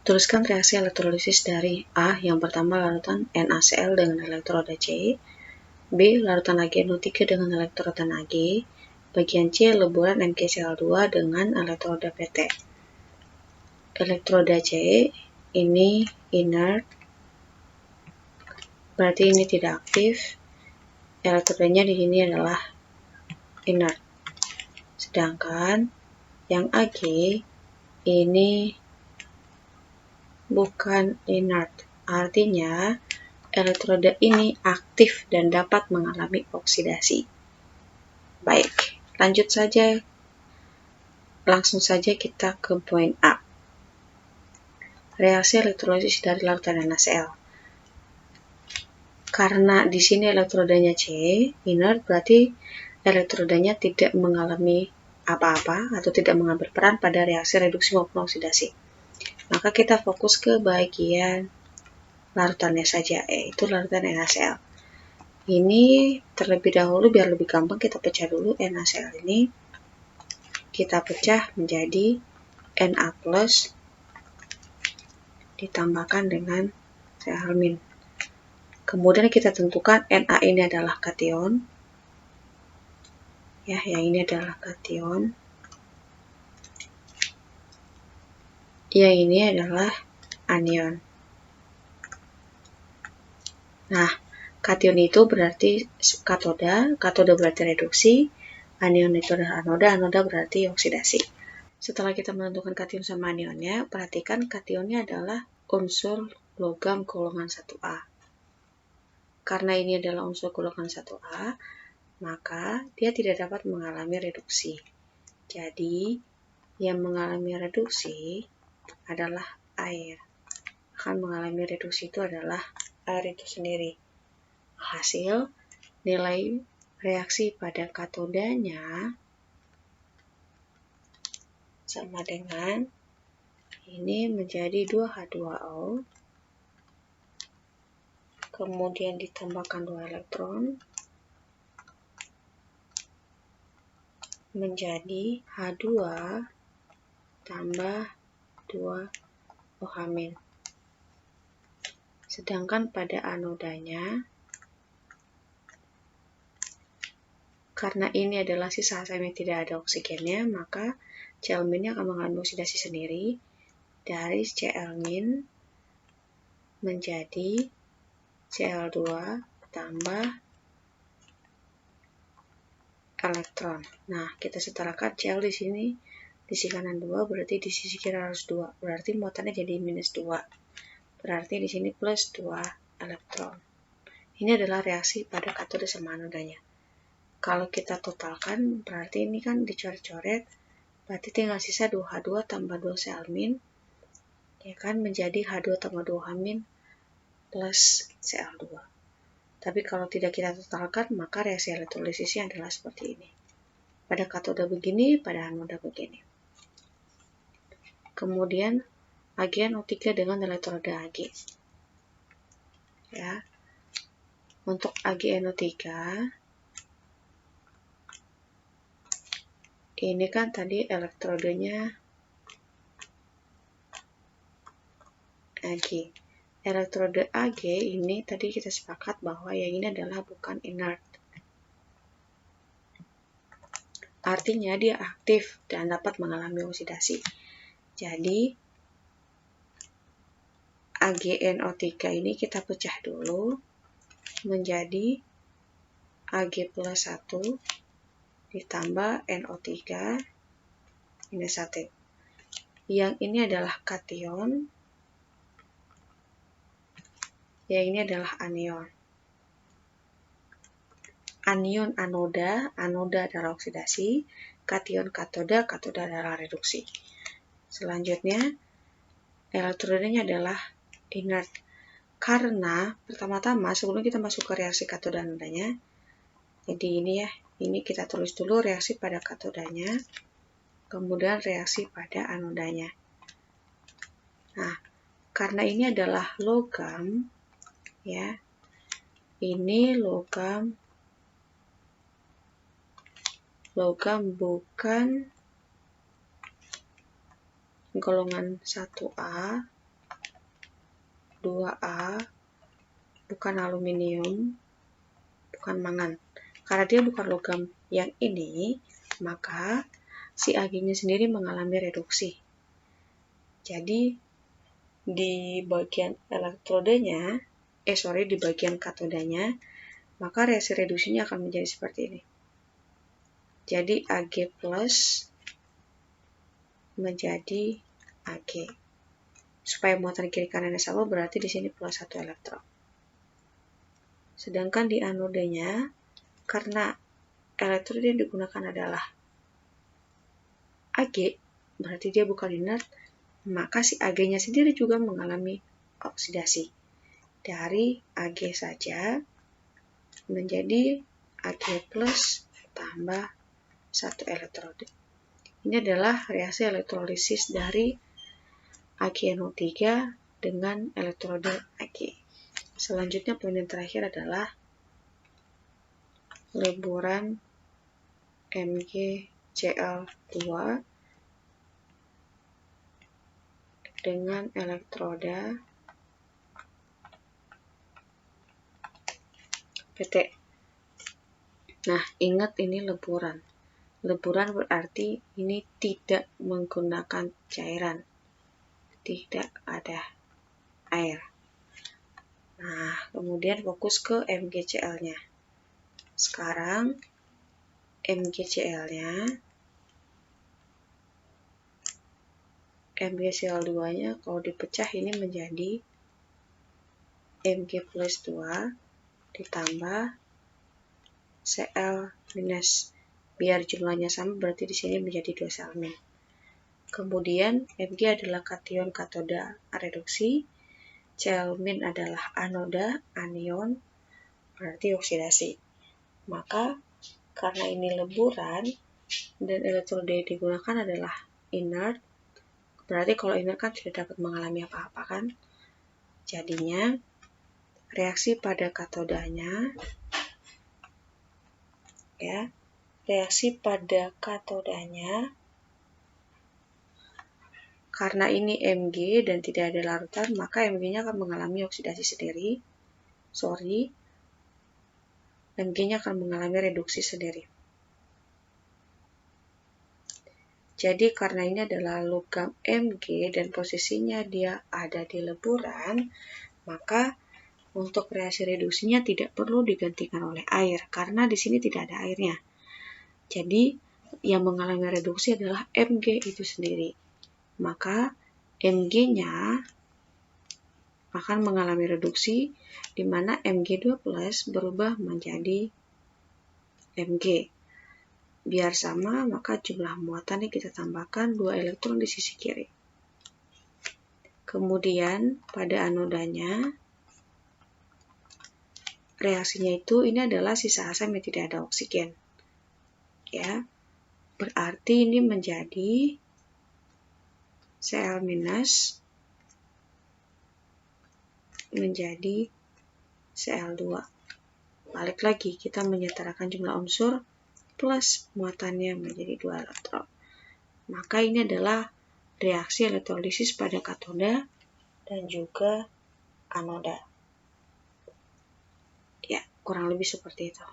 Tuliskan reaksi elektrolisis dari A. Yang pertama, larutan NaCl dengan elektroda C. B. Larutan AgNO3 dengan elektroda Ag. Bagian C. Leburan MgCl2 dengan elektroda Pt. Elektroda C ini inert, berarti ini tidak aktif. Elektrodanya di sini adalah inert. Sedangkan yang Ag ini bukan inert, artinya elektroda ini aktif dan dapat mengalami oksidasi. Baik, langsung saja kita ke poin A. Reaksi elektrolisis dari larutan NaCl. Karena di sini elektrodanya C, inert, berarti elektrodanya tidak mengalami apa-apa atau tidak mengambil peran pada reaksi reduksi maupun oksidasi. Maka kita fokus ke bagian larutannya saja, yaitu larutan NaCl. Ini terlebih dahulu biar lebih gampang kita pecah dulu NaCl ini. Kita pecah menjadi Na+ ditambahkan dengan Cl-. Kemudian kita tentukan Na ini adalah kation. Ya, yang ini adalah kation. Yang ini adalah anion. Nah, kation itu berarti katoda berarti reduksi, anion itu adalah anoda berarti oksidasi. Setelah kita menentukan kation sama anionnya, perhatikan kationnya adalah unsur logam golongan 1A. Karena ini adalah unsur golongan 1A, maka dia tidak dapat mengalami reduksi. Jadi, yang mengalami reduksi adalah air. Akan mengalami reduksi itu adalah air itu sendiri. Hasil nilai reaksi pada katodanya sama dengan ini menjadi 2H2O, kemudian ditambahkan 2 elektron menjadi H2 tambah 2 OH-. Sedangkan pada anodanya, karena ini adalah sisa HCl yang tidak ada oksigennya, maka Cl- akan mengalami oksidasi sendiri dari Cl- menjadi Cl2 tambah elektron. Nah, kita setarakan Cl di sini di sisi kanan 2, berarti di sisi kiri harus 2. Berarti muatannya jadi -2. Berarti di sini plus 2 elektron. Ini adalah reaksi pada katoda sama anodanya. Kalau kita totalkan, berarti ini kan dicoret-coret, berarti tinggal sisa 2H2 tambah 2 Cl-, ya kan, menjadi H2 tambah 2 OH- plus Cl2. Tapi kalau tidak kita totalkan, maka reaksi elektrolisisnya adalah seperti ini. Pada katoda begini, pada anoda begini. Kemudian AgNO3 dengan elektroda Ag. Ya. Untuk AgNO3 ini kan tadi elektrodenya Ag. Elektroda Ag ini tadi kita sepakat bahwa yang ini adalah bukan inert. Artinya dia aktif dan dapat mengalami oksidasi. Jadi AgNO3 ini kita pecah dulu menjadi Ag plus 1 ditambah NO3 minus 1. Yang ini adalah kation, yang ini adalah anion. Anion anoda adalah oksidasi, kation katoda adalah reduksi. Selanjutnya, elektrodanya adalah inert. Karena pertama-tama sebelum kita masuk ke reaksi katoda anodanya, jadi ini ya, ini kita tulis dulu reaksi pada katodanya, kemudian reaksi pada anodanya. Nah, karena ini adalah logam, ya, ini logam bukan golongan 1A, 2A, bukan aluminium, bukan mangan. Karena dia bukan logam yang ini, maka si Ag-nya sendiri mengalami reduksi. Jadi di bagian elektrodenya, di bagian katodanya, maka reaksi reduksinya akan menjadi seperti ini. Jadi Ag plus menjadi Ag. Supaya muatan kiri kanannya sama, berarti di sini plus 1 elektron. Sedangkan di anodenya, karena elektrod yang digunakan adalah Ag, berarti dia bukan inert, maka si Ag-nya sendiri juga mengalami oksidasi. Dari Ag saja menjadi Ag plus tambah 1 elektrode. Ini adalah reaksi elektrolisis dari AgNO3 dengan elektrode Ag. Selanjutnya poin yang terakhir adalah leburan MgCl2 dengan elektroda PT. Nah, ingat ini leburan. Leburan berarti ini tidak menggunakan cairan. Tidak ada air. Nah, kemudian fokus ke MgCl-nya. Sekarang MgCl-nya, MgCl2-nya kalau dipecah ini menjadi Mg plus 2 ditambah Cl minus. Biar jumlahnya sama, berarti di sini menjadi 2 Cl min. Kemudian Mg adalah kation katoda reduksi, Cl min adalah anoda anion, berarti oksidasi. Maka karena ini leburan dan elektroda yang digunakan adalah inert, berarti kalau inert kan tidak dapat mengalami apa-apa kan. Jadinya reaksi pada katodanya, karena ini Mg dan tidak ada larutan, maka Mg-nya akan mengalami oksidasi sendiri. Mg-nya akan mengalami reduksi sendiri. Jadi karena ini adalah logam Mg dan posisinya dia ada di leburan, maka untuk reaksi reduksinya tidak perlu digantikan oleh air karena di sini tidak ada airnya. Jadi yang mengalami reduksi adalah Mg itu sendiri. Maka Mg-nya akan mengalami reduksi di mana Mg2+ berubah menjadi Mg. Biar sama, maka jumlah muatannya kita tambahkan 2 elektron di sisi kiri. Kemudian pada anodanya, reaksinya itu ini adalah sisa asam yang tidak ada oksigen. Ya. Berarti ini menjadi Cl- menjadi Cl2. Balik lagi, kita menyetarakan jumlah unsur plus muatannya menjadi 2 elektron. Maka ini adalah reaksi elektrolisis pada katoda dan juga anoda. Ya, kurang lebih seperti itu.